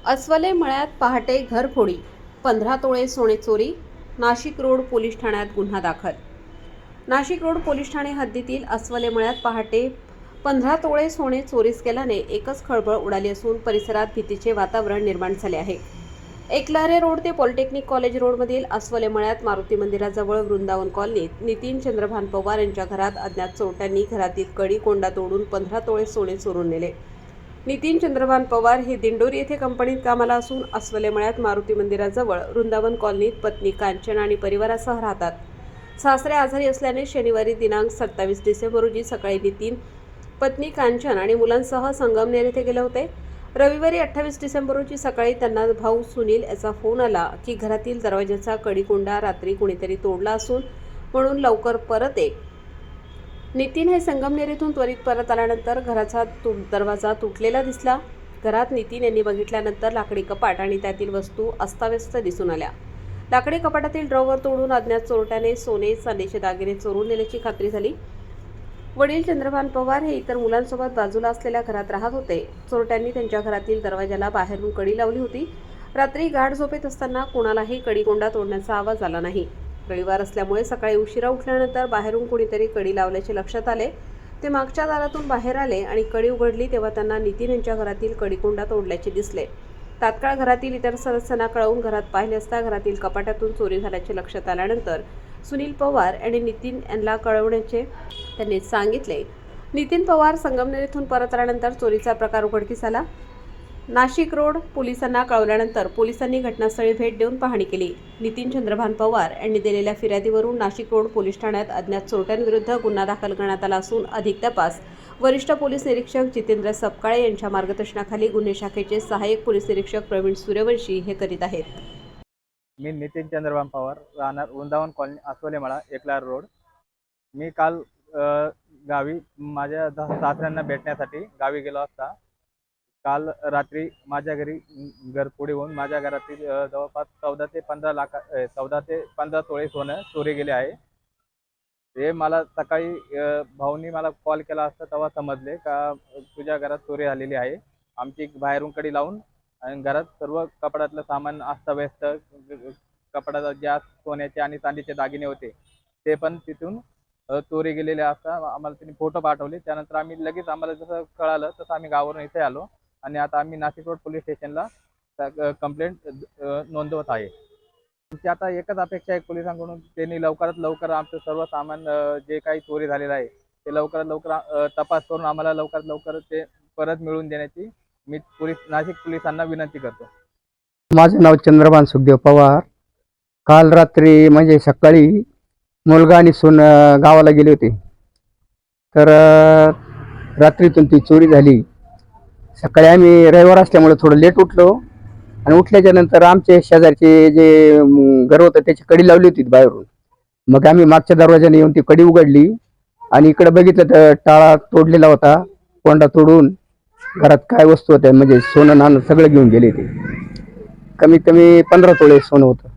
अस्वले मळ्यात पहाटे घरफोडी, 15 तोळे सोने चोरी. नाशिक रोड पोलीस ठाण्यात गुन्हा दाखल. नाशिक रोड पोलीस ठाणे हद्दीतील अस्वले मळ्यात पहाटे 15 तोळे सोने चोरीस गेल्याने एकच खळबळ उडाली असून परिसरात भीतीचे वातावरण निर्माण झाले आहे. एकलारे रोड ते पॉलिटेक्निक कॉलेज रोडमधील अस्वले मळ्यात मारुती मंदिराजवळ वृंदावन कॉलनीत नितीन चंद्रभान पवार यांच्या घरात अज्ञात चोरट्यांनी घरातील कडी कोंडा तोडून 15 तोळे सोने चोरून नेले. नितीन चंद्रभान पवार हे दिंडोरी येथे कंपनीत कामाला असून अस्वले मळ्यात मारुती मंदिराजवळ वृंदावन कॉलनीत पत्नी कांचन आणि परिवारासह राहतात. सासरे आजारी असल्याने शनिवारी दिनांक 27 डिसेंबर रोजी सकाळी नितीन, पत्नी कांचन आणि मुलांसह संगमनेर येथे गेले होते. रविवारी 28 डिसेंबर रोजी सकाळी त्यांना भाऊ सुनील याचा फोन आला की घरातील दरवाजाचा कडिकोंडा रात्री कुणीतरी तोडला असून म्हणून लवकर परत ये. नितीन हे संगमनेर येथून त्वरित परत आल्यानंतर घराचा दरवाजा तुटलेला दिसला. घरात नितीन यांनी बघितल्यानंतर लाकडी कपाट आणि त्यातील वस्तू अस्ताव्यस्त दिसून आल्या. लाकडी कपाटातील ड्रॉवर तोडून अज्ञात चोरट्याने सोने चांदीचे दागिने चोरून नेल्याची खात्री झाली. वडील चंद्रभान पवार हे इतर मुलांसोबत बाजूला असलेल्या घरात राहत होते. चोरट्यांनी त्यांच्या घरातील दरवाजाला बाहेरून कडी लावली होती. रात्री गाढ झोपेत असताना कोणालाही कडिकोंडा तोडण्याचा आवाज आला नाही. रविवार असल्यामुळे सकाळी उशिरा उठल्यानंतर बाहेरून कोणीतरी कडी लावल्याचे लक्षात आले. ते मागच्या दारातून बाहेर आले आणि कडी उघडली तेव्हा त्यांना नितीन यांच्या घरातील कडिकोंडा तोडल्याचे दिसले. तात्काळ घरातील इतर सदस्यांना कळवून घरात पाहिले असता घरातील कपाटातून चोरी झाल्याचे लक्षात आल्यानंतर सुनील पवार आणि नितीन यांना कळवण्याचे त्यांनी सांगितले. नितीन पवार संगमनेर येथून परत आल्यानंतर चोरीचा प्रकार उघडकीस आला. नाशिक रोड पोलिसांना कळवल्यानंतर पोलिसांनी घटनास्थळी भेट देऊन पाहणी केली. नितीन चंद्रभान पवार यांनी दिलेल्या फिर्यादीवरून नाशिक रोड पोलीस ठाण्यात अज्ञात चोरट्यांविरुद्ध गुन्हा दाखल करण्यात आला असून अधिक तपास वरिष्ठ पोलीस निरीक्षक जितेंद्र सपकाळे यांच्या मार्गदर्शनाखाली गुन्हे शाखेचे सहाय्यक पोलीस निरीक्षक प्रवीण सूर्यवंशी हे करीत आहेत. मी नितीन चंद्रभान पवार, राहणार वृंदावन कॉलनी, अस्वले मळा, एकलार रोड. मी काल गावी माझ्या सासऱ्यांना भेटण्यासाठी गावी गेलो असता काल रात्री माझ्या घरी घरफोडी होऊन माझ्या घरातील जवळपास 14 ते 15 तोळे सोनं चोरी गेले आहे. हे मला सकाळी भाऊनी मला कॉल केला असता तेव्हा समजले का तुझ्या घरात चोरी झालेली आहे. आमची बाहेरून कडी लावून आणि घरात सर्व कपड्यातलं सामान अस्ताव्यस्त, कपड्यात ज्या सोन्याचे आणि चांदीचे दागिने होते ते पण तिथून चोरी गेलेले असता आम्हाला त्यांनी फोटो पाठवले. त्यानंतर आम्ही लगेच आम्हाला जसं कळालं तसं आम्ही गावावरून इथे आलो आणि आता आम्ही नाशिक रोड पोलीस स्टेशनला कंप्लेंट नोंदवत आहे. आमची आता एकच अपेक्षा आहे पोलिसांकडून, त्यांनी लवकरात लवकर आमचं सर्व सामान जे काही चोरी झालेलं आहे ते लवकरात लवकर तपास करून आम्हाला लवकरात लवकर ते परत मिळवून देण्याची मी नाशिक पोलिसांना विनंती करतो. माझं नाव चंद्रभान सुखदेव पवार. काल रात्री म्हणजे सकाळी मुलगा आणि सून गावाला गेले होते. तर रात्रीतून ती चोरी झाली. सकाळी आम्ही रविवार असल्यामुळे थोडं लेट उठलो आणि उठल्याच्या नंतर आमचे शेजारचे जे घर होतं त्याची कडी लावली होती बाहेरून. मग आम्ही मागच्या दरवाजाने येऊन ती कडी उघडली आणि इकडे बघितलं तर टाळा तोडलेला होता. कोंडा तोडून घरात काय वस्तू होत्या म्हणजे सोनं नाणं सगळं घेऊन गेले. ते कमीत कमी 15 तोळे सोनं होतं.